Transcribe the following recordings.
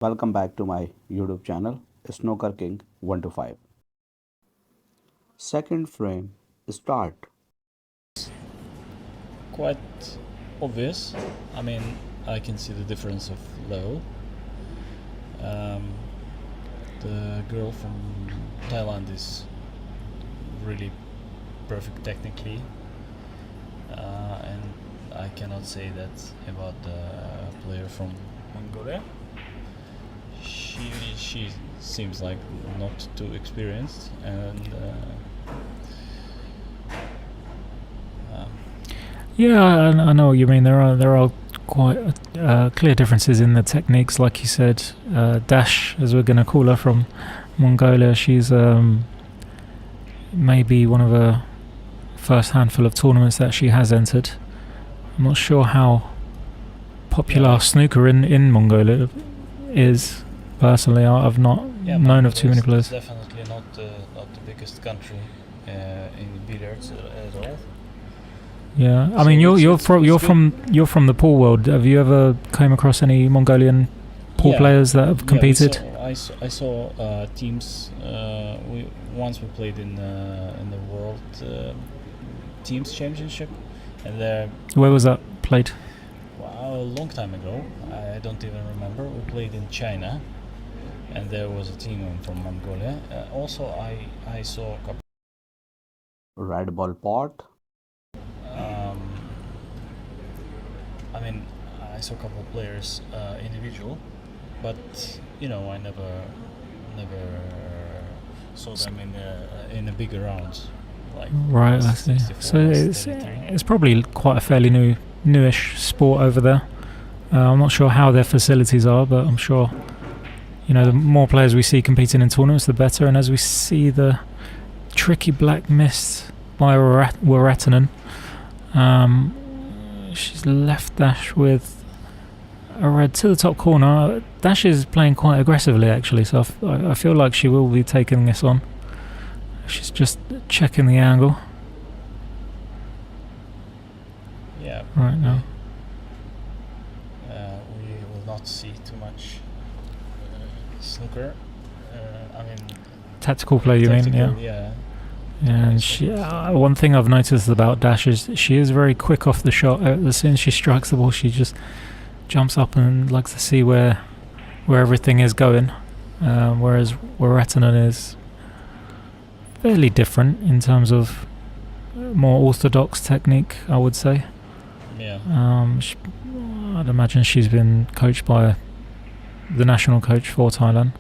Welcome back to my YouTube channel, Snooker King 125. Second frame, start. Quite obvious. I mean, I can see the difference of level. Um, the girl from Thailand is really perfect technically, and I cannot say that about the player from Mongolia. She seems like not too experienced, and Yeah, I know what you mean. There are quite clear differences in the techniques, like you said. Dash, as we're going to call her, from Mongolia, she's maybe one of the first handful of tournaments that she has entered. I'm not sure how popular snooker in Mongolia is. Personally, I've not known of too many players. It's definitely not the biggest country in billiards at all. Yeah, I mean, you're from the pool world. Have you ever came across any Mongolian pool players that have competed? I saw teams. Once we played in the World Teams Championship, and Where was that played? a long time ago. I don't even remember. We played in China, and there was a team from Mongolia. Also, I saw a couple. Red ball pot. I mean, I saw a couple of players individual, but I never saw them in a bigger round. Right, I see. So it's probably quite a fairly newish sport over there. I'm not sure how their facilities are, but I'm sure the more players we see competing in tournaments, the better. And as we see the tricky black mist by Waratthanun, she's left Dash with a red to the top corner. Dash is playing quite aggressively, actually, so I feel like she will be taking this on. She's just checking the angle. Yeah. Right now. We will not see too much snooker. I mean, tactical play, you mean? Yeah. And one thing I've noticed about Dash is she is very quick off the shot. As soon as she strikes the ball, she just jumps up and likes to see where everything is going. Whereas Waratthanun is fairly different in terms of more orthodox technique, I would say. Yeah. I'd imagine she's been coached by the national coach for Thailand.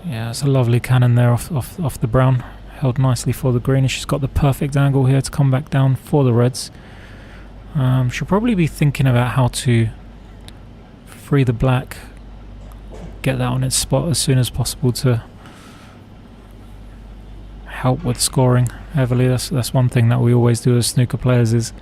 Yeah, it's a lovely cannon there off the brown, held nicely for the green, and she's got the perfect angle here to come back down for the reds. She'll probably be thinking about how to free the black, get that on its spot as soon as possible to help with scoring heavily. That's one thing that we always do as snooker players, is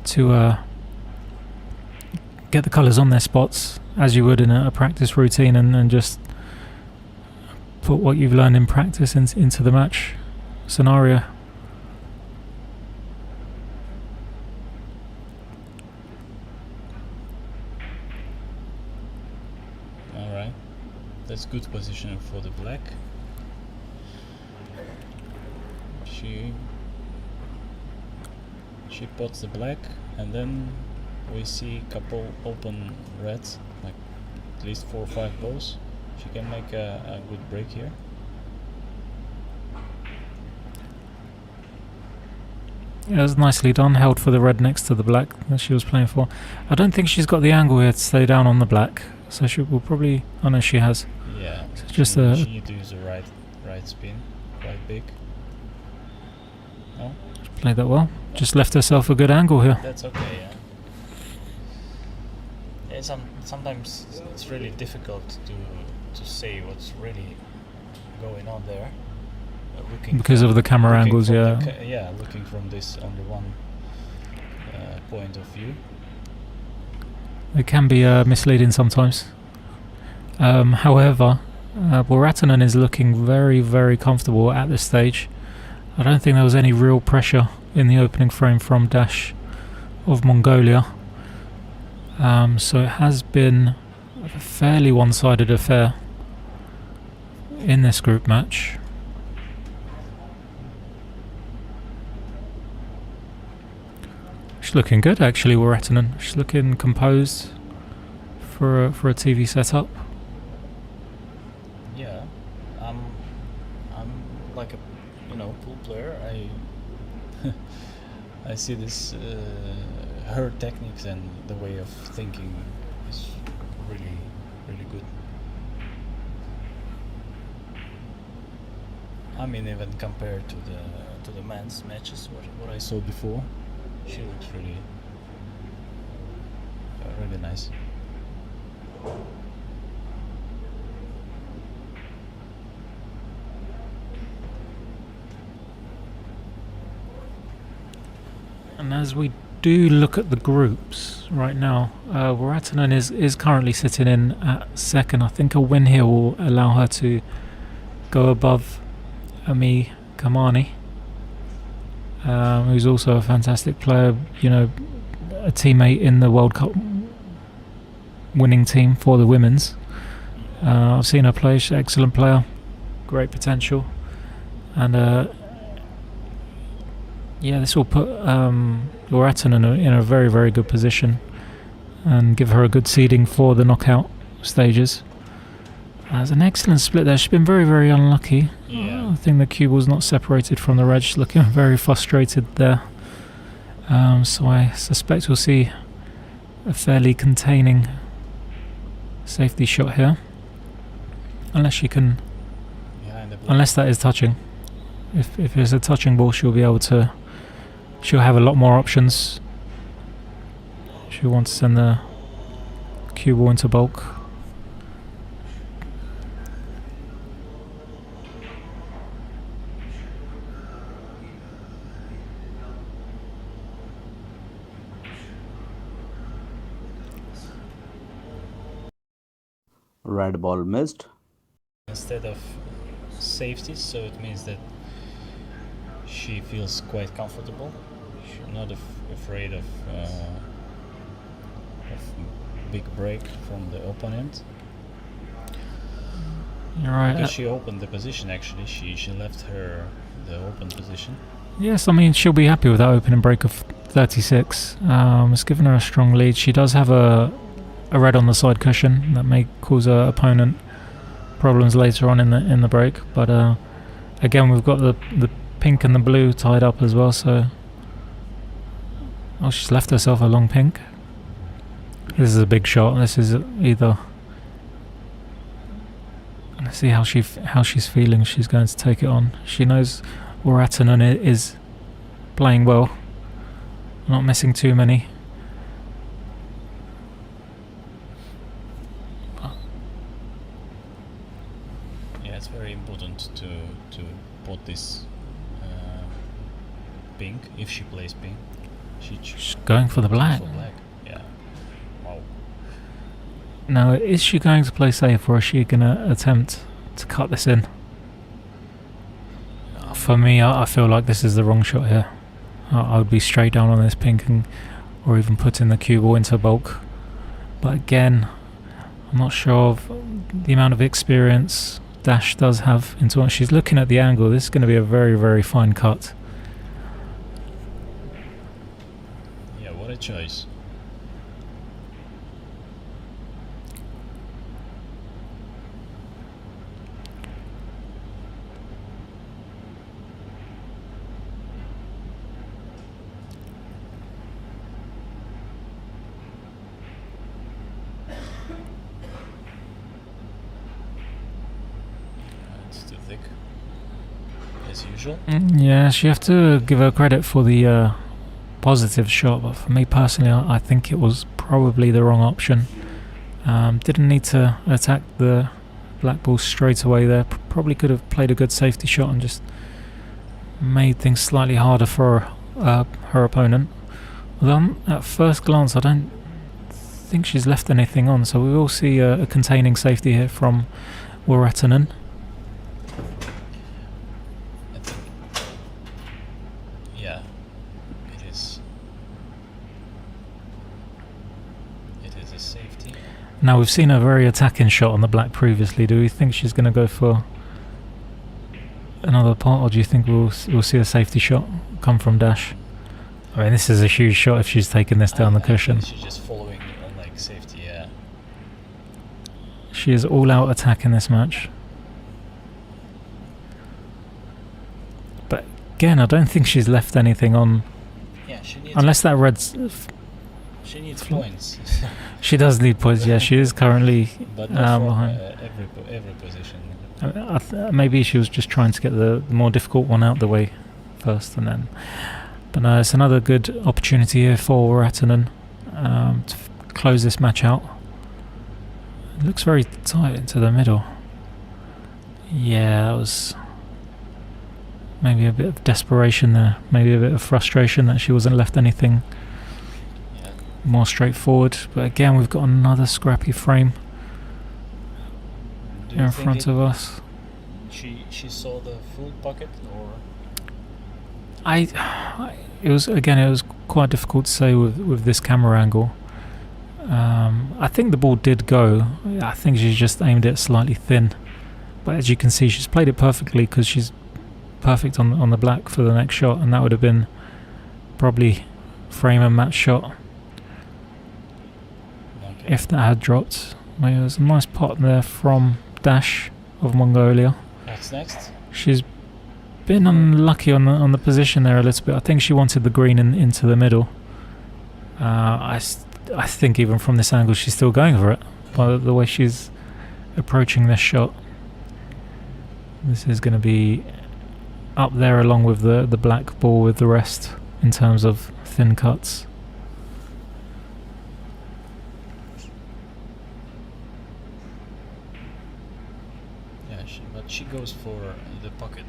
to get the colours on their spots as you would in a practice routine, and just put what you've learned in practice into the match scenario. Alright. That's good position for the black. She pots the black, and then we see a couple open reds, like at least 4 or 5 balls. She can make a good break here. Yeah, it was nicely done, held for the red next to the black that she was playing for. I don't think she's got the angle here to stay down on the black, so she will probably... Oh no, she has. Yeah, so she needs to use a right spin, quite big. Oh, she played that well. Just left herself a good angle here. That's okay, yeah. Sometimes it's really difficult to say what's really going on there. Because of the camera angles, looking from this only one point of view. It can be misleading sometimes. However, Waratthanun is looking very, very comfortable at this stage. I don't think there was any real pressure in the opening frame from Dash of Mongolia. So it has been a fairly one-sided affair in this group match. She's looking good actually, Waratthanun. She's looking composed for a TV setup. Yeah, I'm like a pool player. I see this her techniques and the way of thinking is really good. I mean, even compared to the men's matches, what I saw before, she looks really nice. And as we do look at the groups right now, Waratthanun is currently sitting in at second. I think a win here will allow her to go above Ami Kamani, who's also a fantastic player, a teammate in the World Cup winning team for the women's. I've seen her play. She's an excellent player, great potential, and this will put Waratthanun in a very, very good position and give her a good seeding for the knockout stages. There's an excellent split there. She's been very, very unlucky. Yeah. I think the cue was not separated from the red. She's looking very frustrated there. So I suspect we'll see a fairly containing safety shot here. Unless she can... Unless that is touching. If it's a touching ball, she'll be able to... She'll have a lot more options. She'll want to send the cue ball into bulk. Red ball missed. Instead of safety, so it means that she feels quite comfortable. She's not afraid of big break from the opponent. You're right. Because she opened the position actually. She left the open position. Yes, I mean she'll be happy with that opening break of 36. It's given her a strong lead. She does have a red on the side cushion that may cause her opponent problems later on in the break, but again we've got the pink and the blue tied up as well, so she's left herself a long pink. This is a big shot. This is either, let's see how she's feeling. She's going to take it on. She knows Waratthanun is playing well, not missing too many. It's very important to put this pink. If she plays pink, she's going for the black. Yeah. Wow. Now, is she going to play safe, or is she going to attempt to cut this in? For me, I feel like this is the wrong shot here. I would be straight down on this pink, or even putting the cue ball into bulk. But again, I'm not sure of the amount of experience Dash does have into it. She's looking at the angle. This is going to be a very, very fine cut. Yeah, what a choice. As usual. Yes, you have to give her credit for the positive shot, but for me personally, I think it was probably the wrong option. Didn't need to attack the black ball straight away there. Probably could have played a good safety shot and just made things slightly harder for her opponent. Although at first glance, I don't think she's left anything on, so we will see a containing safety here from is a safety. Now we've seen a very attacking shot on the black previously. Do we think she's going to go for another pot, or do you think we'll see a safety shot come from Dash? I mean, this is a huge shot if she's taking this down the cushion. I think she's just following on like safety, yeah. She is all out attack in this match. But again, I don't think she's left anything on. Yeah, she needs. Unless that red's. She needs points. She does need points. Yeah, she is currently but not from behind. every position. Maybe she was just trying to get the more difficult one out the way first, and then. But no, it's another good opportunity here for Waratthanun to close this match out. It looks very tight into the middle. Yeah, that was maybe a bit of desperation there, maybe a bit of frustration that she wasn't left anything more straightforward. But again, we've got another scrappy frame here in front of us. She saw the full pocket, or it was quite difficult to say with this camera angle. I think the ball did go. I think she's just aimed it slightly thin, but as you can see, she's played it perfectly because she's perfect on the black for the next shot, and that would have been probably frame and match shot if that had dropped. Well, there's a nice pot there from Dash of Mongolia. What's next? She's been unlucky on the position there a little bit. I think she wanted the green into the middle. I think even from this angle she's still going for it by the way she's approaching this shot. This is going to be up there along with the black ball with the rest in terms of thin cuts. Yeah, but she goes for the pocket.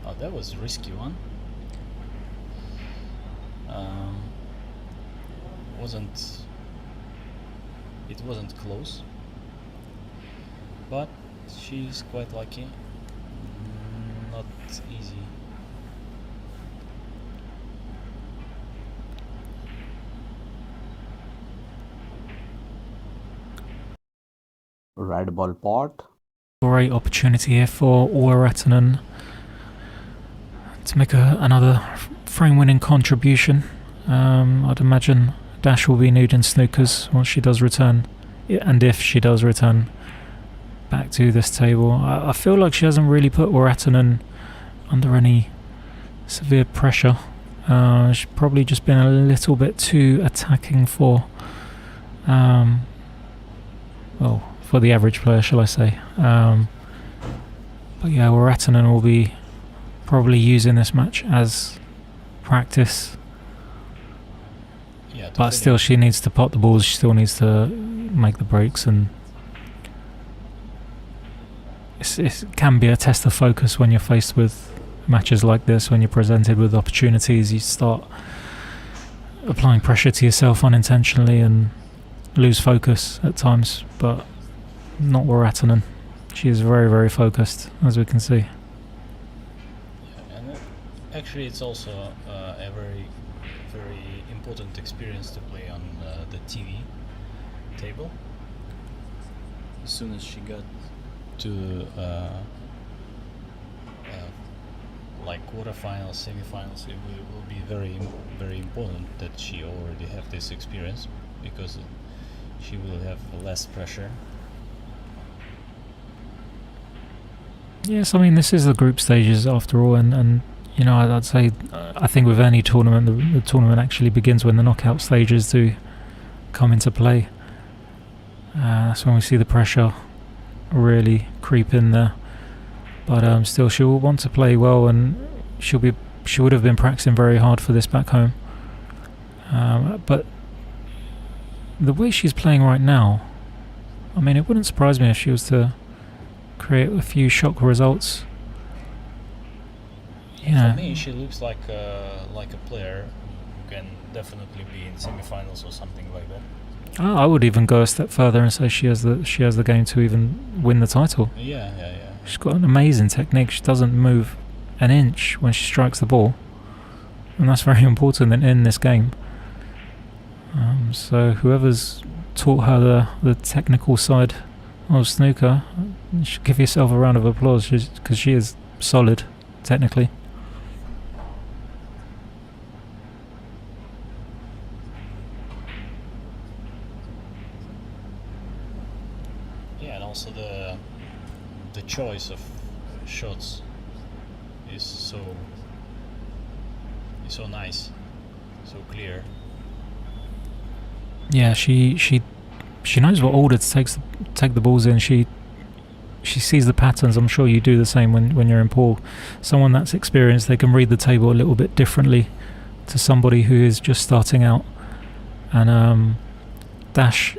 Oh, that was a risky one. It wasn't close, but she's quite lucky. Not easy. Red ball pot. Great opportunity here for Waratthanun to make another frame-winning contribution. I'd imagine Dash will be nude in snookers once she does return, and if she does return back to this table. I feel like she hasn't really put Waratthanun under any severe pressure. She's probably just been a little bit too attacking for the average player, shall I say. But yeah, Waratthanun will be probably using this match as practice. Yeah, but still, she needs to pot the balls. She still needs to make the breaks, and it can be a test of focus when you're faced with matches like this. When you're presented with opportunities, you start applying pressure to yourself unintentionally and lose focus at times. But not Waratthanun. She is very, very focused, as we can see. Yeah, and actually, it's also a very, very important experience to play on the TV table. As soon as she got to like quarterfinals, semifinals, it will be very, very important that she already have this experience, because she will have less pressure. Yes, I mean, this is the group stages after all, and you know, I'd say, I think with any tournament, the tournament actually begins when the knockout stages do come into play. That's when we see the pressure really creep in there. But still, she will want to play well, and she would have been practicing very hard for this back home. But the way she's playing right now, I mean, it wouldn't surprise me if she was to create a few shock results. For me, she looks like a player who can definitely be in semi-finals or something like that. I would even go a step further and say she has the game to even win the title. Yeah. She's got an amazing technique. She doesn't move an inch when she strikes the ball, and that's very important in this game. So whoever's taught her the technical side of snooker, you should give yourself a round of applause, because she is solid technically. Yeah, and also the choice of shots is so nice, so clear. Yeah, she knows what order to take the balls in. She sees the patterns. I'm sure you do the same when you're in pool. Someone that's experienced, they can read the table a little bit differently to somebody who is just starting out. And Dash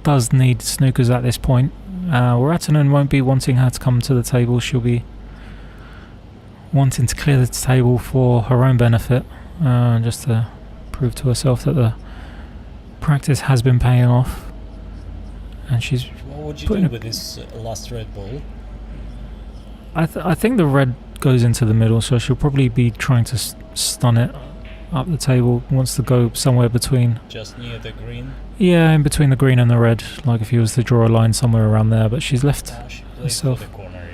does need snookers at this point. Waratthanun won't be wanting her to come to the table. She'll be wanting to clear the table for her own benefit, just to prove to herself that the practice has been paying off. And she's What would you do with this last red ball? I think the red goes into the middle, so she'll probably be trying to stun it up the table. Wants to go somewhere between. Just near the green? Yeah, in between the green and the red, like if you was to draw a line somewhere around there, but she's left She played herself. for the corner,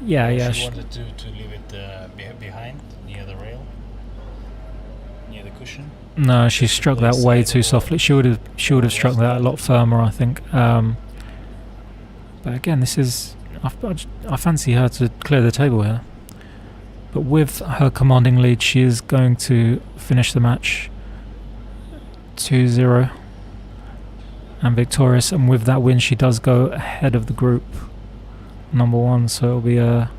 yeah? Yeah. She wanted to leave it behind, near the rail, near the cushion. No, she struck that way too softly. She would have struck that a lot firmer, I think. But again, this is I fancy her to clear the table here. But with her commanding lead, she is going to finish the match 2-0 and victorious. And with that win, she does go ahead of the group number one. So it'll be a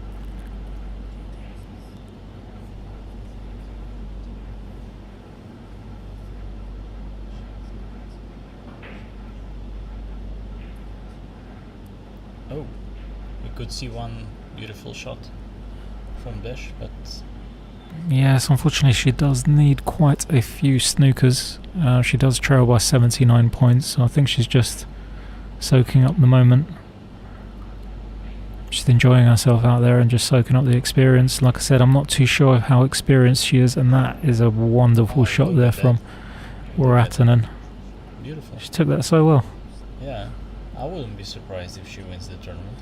Oh, we could see one beautiful shot from Dash, but yes, unfortunately she does need quite a few snookers. She does trail by 79 points, so I think she's just soaking up the moment. Just enjoying herself out there and just soaking up the experience. Like I said, I'm not too sure how experienced she is, and that is a wonderful shot there from Waratthanun. beautiful. She took that so well. Yeah, I wouldn't be surprised if she wins the tournament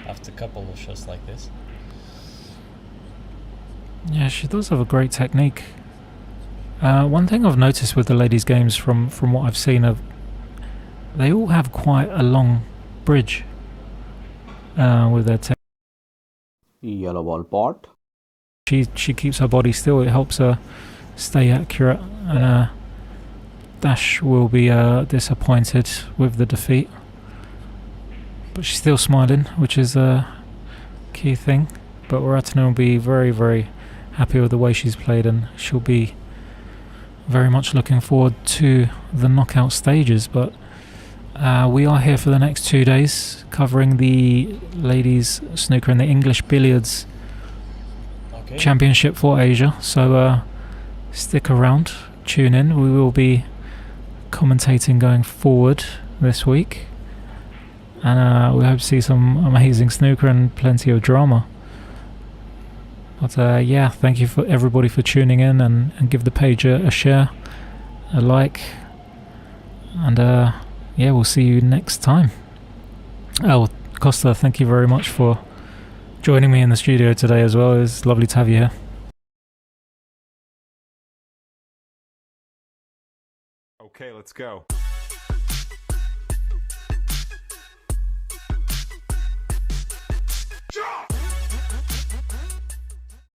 after a couple of shots like this. Yeah, she does have a great technique. One thing I've noticed with the ladies' games from what I've seen, they all have quite a long bridge with their technique. Yellow ball pot. She keeps her body still. It helps her stay accurate, and Dash will be disappointed with the defeat, but she's still smiling, which is a key thing. But Waratthanun will be very, very happy with the way she's played, and she'll be very much looking forward to the knockout stages. But we are here for the next 2 days, covering the ladies snooker and the English billiards championship for Asia. So stick around, tune in. We will be commentating going forward this week, and we hope to see some amazing snooker and plenty of drama. But yeah, thank you for everybody for tuning in, and give the page a share, a like, and yeah, we'll see you next time. Oh, Costa, thank you very much for joining me in the studio today as well. It's lovely to have you here. Okay, let's go.